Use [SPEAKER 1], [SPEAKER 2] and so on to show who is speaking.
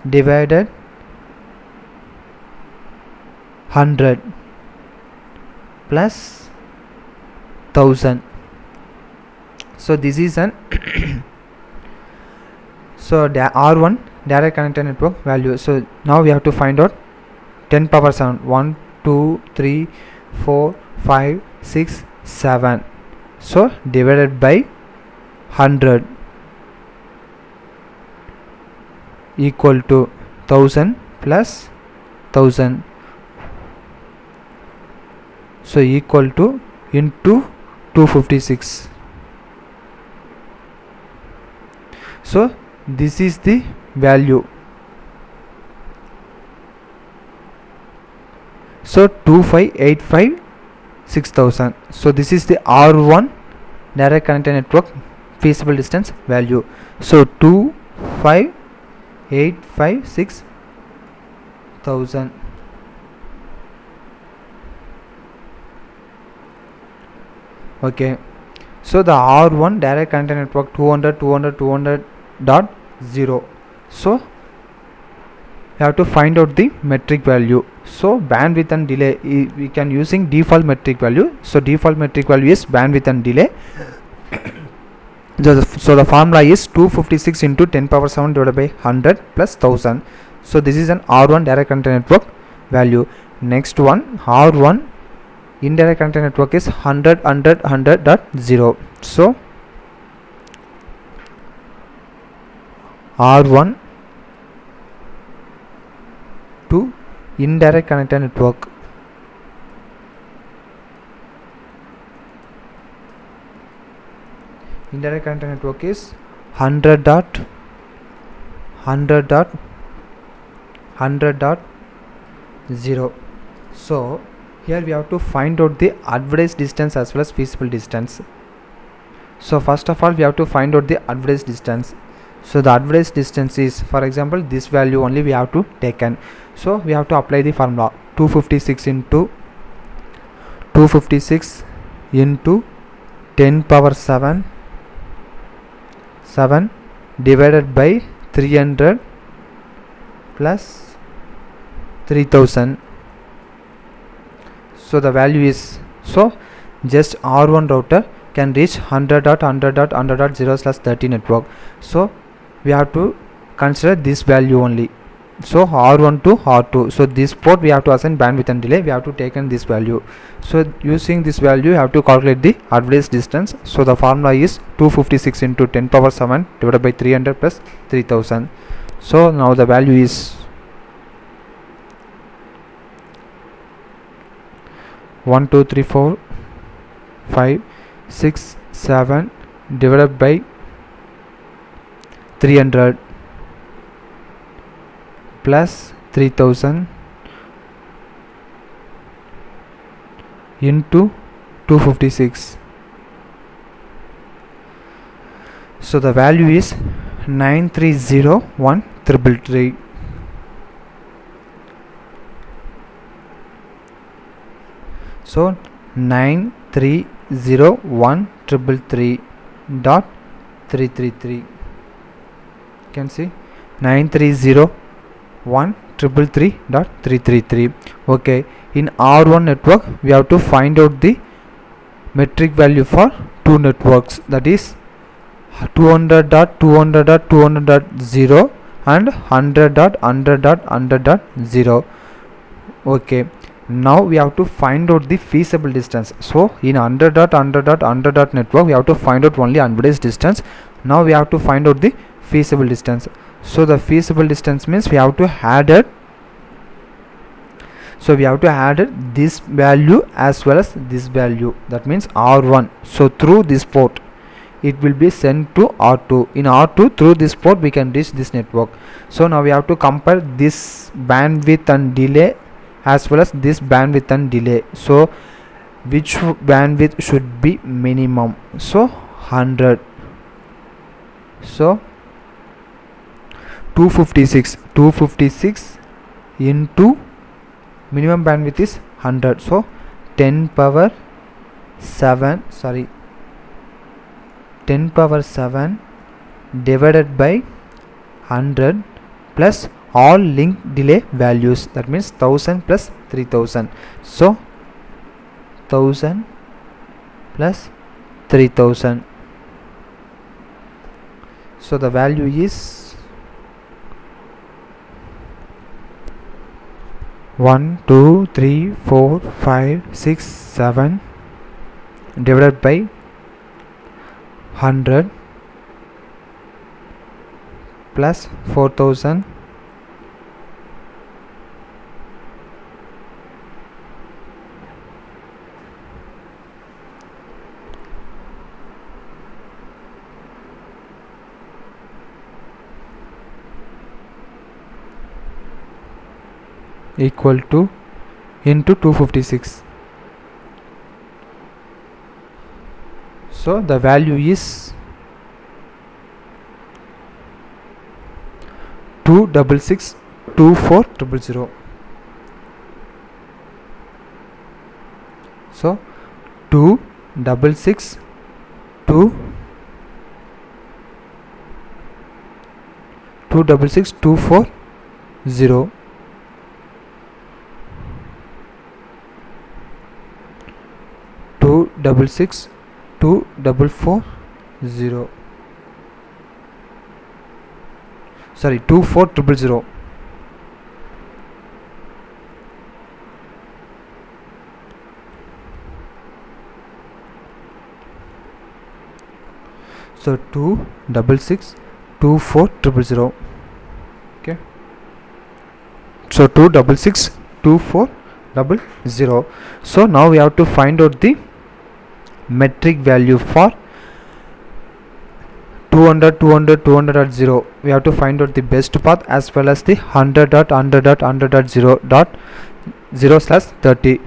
[SPEAKER 1] divided 100 plus 1000. So this is an so R1 direct connected network value. So now we have to find out 10 power 7. 1 2 3 4 5 6 7. So divided by 100 equal to 1000 plus 1000. So equal to into 256. So this is the value. So 2585 6000. So this is the R1 direct connected network feasible distance value. So 2585 6000. Okay, so the R1 direct connected network 200.0. So we have to find out the metric value. So bandwidth and delay, we can using default metric value. So default metric value is bandwidth and delay. So the formula is 256 into 10 power 7 divided by 100 plus 1000. So this is an R1 direct connected network value. Next one, R1 indirect connected network is 100.0. So R1 to indirect connected network. Indirect connected network is 100.0. So here we have to find out the advertised distance as well as feasible distance. So first of all we have to find out the advertised distance. So the advertised distance is, for example, this value only we have to taken. So we have to apply the formula 256 into 10 power 7 divided by 300 plus 3000. So the value is, so just R1 router can reach 100.100.100.0/30 network. So we have to consider this value only. So R1 to R2. So this port we have to assign bandwidth and delay. We have to take in this value. So using this value you have to calculate the advertised distance. So the formula is 256 into 10 power 7 divided by 300 plus 3000. So now the value is 1 2 3 4 5 6 7 divided by 300 plus 3000 into 256. So the value is 9301333. So 9301333.333. You can see 9301333.333. Okay, in R1 network we have to find out the metric value for two networks, that is 200.200.200.0 and 100.100.100.0. Okay, now we have to find out the feasible distance. So in 100.100.100. network we have to find out only advertised distance. Now we have to find out the feasible distance. So the feasible distance means we have to add it. So we have to add this value as well as this value, that means R1. So through this port it will be sent to R2. In R2, through this port we can reach this network. So now we have to compare this bandwidth and delay as well as this bandwidth and delay. So which bandwidth should be minimum? So 100. So 256 into minimum bandwidth is 100. So 10 power 7 divided by 100 plus all link delay values, that means 1000 plus 3000. So 1000 plus 3000, so the value is 1 2 3 4 5 6 7 divided by 100 plus 4000 equal to into 256. So the value is 2662400. So 2662400. 2662440. Sorry, 24000. So 2662400. Okay, so 2662400. So now we have to find out the metric value for 200 200 200 at 0. We have to find out the best path as well as the 100 dot 100 dot 100 dot 0 dot 0/30.